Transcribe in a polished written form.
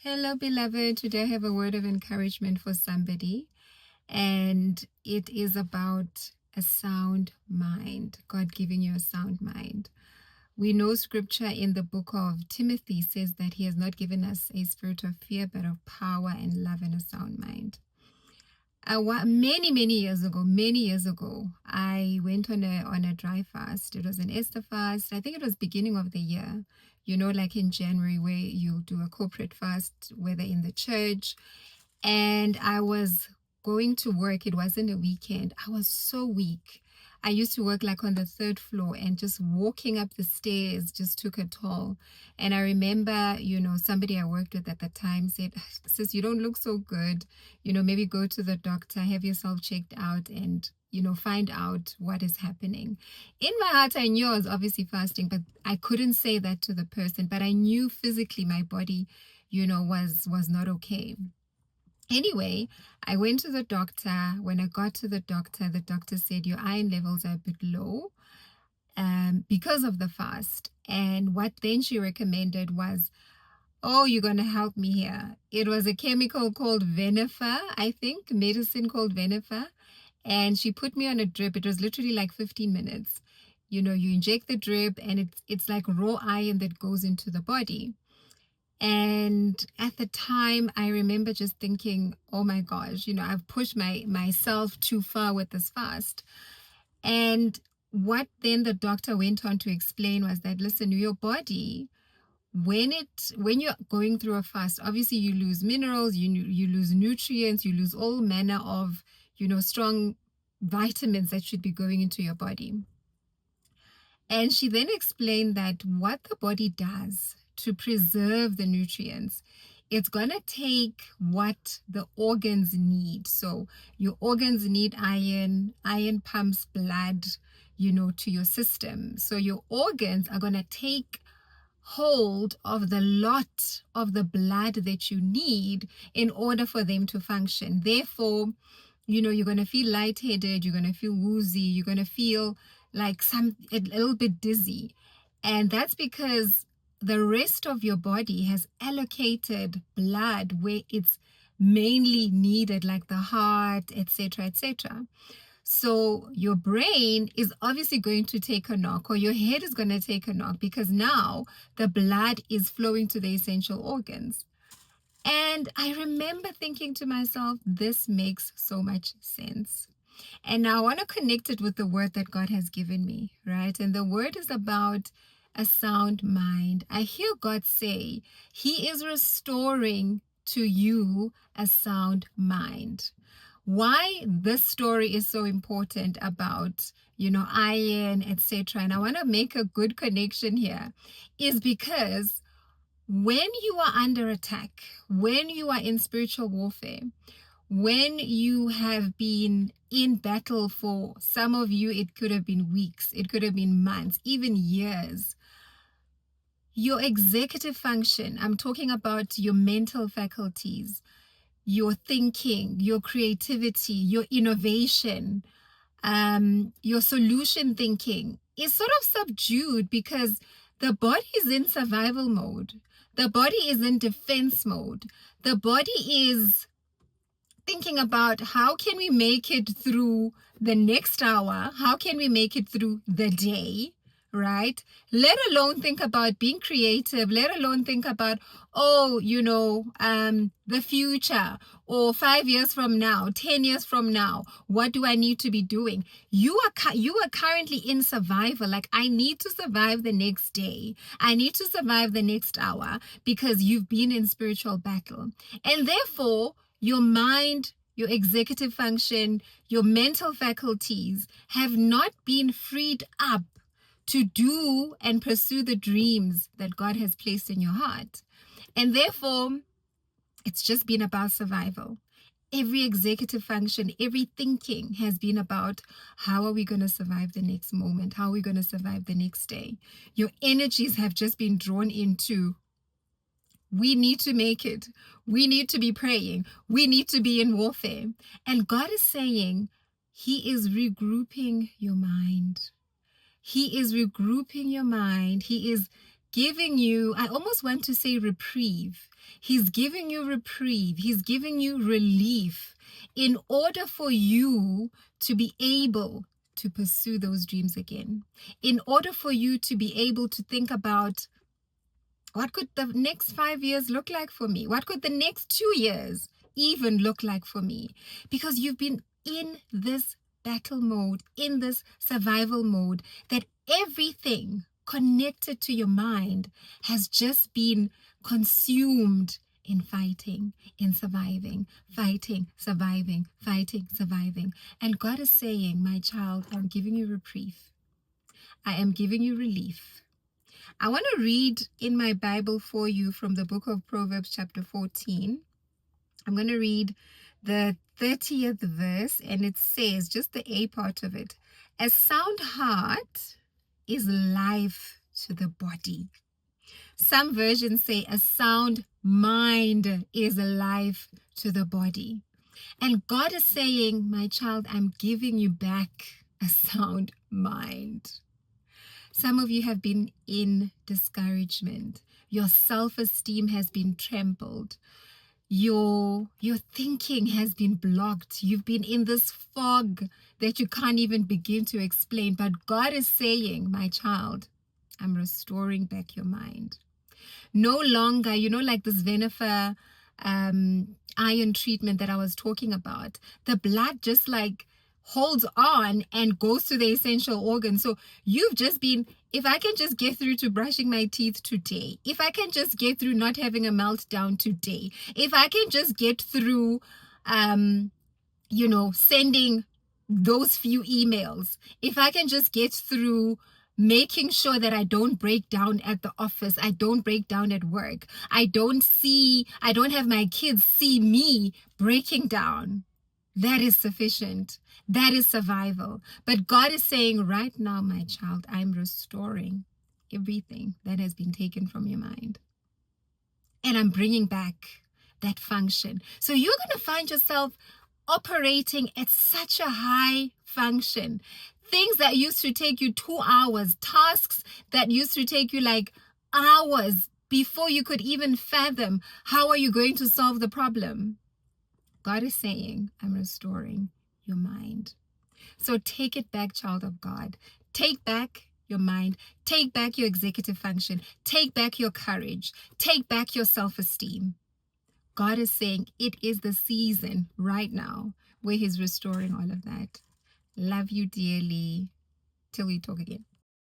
Hello, beloved. Today I have a word of encouragement for somebody, and it is about a sound mind. God giving you a sound mind. We know scripture in the book of Timothy says that he has not given us a spirit of fear, but of power and love and a sound mind. Many years ago, I went on a dry fast. It was an Easter fast. I think it was beginning of the year. You know, like in January, where you do a corporate fast, whether in the church. And I was going to work. It wasn't a weekend. I was so weak. I used to work like on the third floor, and just walking up the stairs just took a toll. And I remember, somebody I worked with at the time said, "Sis, you don't look so good. Maybe go to the doctor, have yourself checked out, and find out what is happening." In my heart, I knew I was obviously fasting, but I couldn't say that to the person. But I knew physically my body, was not okay. Anyway, I went to the doctor. When I got to the doctor said your iron levels are a bit low because of the fast. And what then she recommended was, "Oh, you're going to help me here." It was a chemical called Venifer, I think, medicine called Venifer. And she put me on a drip. It was literally like 15 minutes. You inject the drip, and it's like raw iron that goes into the body. And at the time, I remember just thinking, oh my gosh, I've pushed myself too far with this fast. And what then the doctor went on to explain was that, listen, your body, when you're going through a fast, obviously you lose minerals, you lose nutrients, you lose all manner of, strong vitamins that should be going into your body. And she then explained that what the body does to preserve the nutrients, it's going to take what the organs need. So your organs need iron. Iron pumps blood, to your system. So your organs are going to take hold of the lot of the blood that you need in order for them to function. Therefore, you're going to feel lightheaded, you're going to feel woozy, you're going to feel like a little bit dizzy. And that's because the rest of your body has allocated blood where it's mainly needed, like the heart, etc., etc. So your brain is obviously going to take a knock, or your head is going to take a knock, because now the blood is flowing to the essential organs. And I remember thinking to myself, this makes so much sense. And now I want to connect it with the word that God has given me, right? And the word is about a sound mind. I hear God say he is restoring to you a sound mind. Why this story is so important about, iron, etc. And I want to make a good connection here is because when you are under attack, when you are in spiritual warfare, when you have been in battle, for some of you, it could have been weeks, it could have been months, even years. Your executive function, I'm talking about your mental faculties, your thinking, your creativity, your innovation, your solution thinking is sort of subdued because the body is in survival mode. The body is in defense mode. The body is thinking about how can we make it through the next hour? How can we make it through the day? Right? Let alone think about being creative, let alone think about, the future, or 5 years from now, 10 years from now, what do I need to be doing? You are currently in survival. Like, I need to survive the next day. I need to survive the next hour, because you've been in spiritual battle. And therefore, your mind, your executive function, your mental faculties have not been freed up to do and pursue the dreams that God has placed in your heart. And therefore, it's just been about survival. Every executive function, every thinking has been about, how are we going to survive the next moment? How are we going to survive the next day? Your energies have just been drawn into, we need to make it. We need to be praying. We need to be in warfare. And God is saying he is regrouping your mind. He is regrouping your mind. He is giving you, I almost want to say reprieve. He's giving you reprieve. He's giving you relief in order for you to be able to pursue those dreams again. In order for you to be able to think about, what could the next 5 years look like for me? What could the next 2 years even look like for me? Because you've been in this battle mode, in this survival mode, that everything connected to your mind has just been consumed in fighting, in surviving, fighting, surviving, fighting, surviving. And God is saying, my child, I'm giving you reprieve. I am giving you relief. I want to read in my Bible for you from the book of Proverbs chapter 14. I'm going to read the 30th verse, and it says, just the A part of it, a sound heart is life to the body. Some versions say a sound mind is life to the body. And God is saying, my child, I'm giving you back a sound mind. Some of you have been in discouragement. Your self-esteem has been trampled. Your thinking has been blocked. You've been in this fog that you can't even begin to explain. But God is saying, my child, I'm restoring back your mind. No longer, like this venifer iron treatment that I was talking about, the blood just like holds on and goes to the essential organs. So you've just been, if I can just get through to brushing my teeth today, if I can just get through not having a meltdown today, if I can just get through sending those few emails, if I can just get through making sure that I don't break down at the office, I don't break down at work, I don't have my kids see me breaking down, that is sufficient. That is survival. But God is saying right now, my child, I'm restoring everything that has been taken from your mind. And I'm bringing back that function. So you're going to find yourself operating at such a high function. Things that used to take you 2 hours, tasks that used to take you like hours before you could even fathom, how are you going to solve the problem? God is saying, I'm restoring your mind. So take it back, child of God. Take back your mind. Take back your executive function. Take back your courage. Take back your self-esteem. God is saying it is the season right now where He's restoring all of that. Love you dearly. Till we talk again.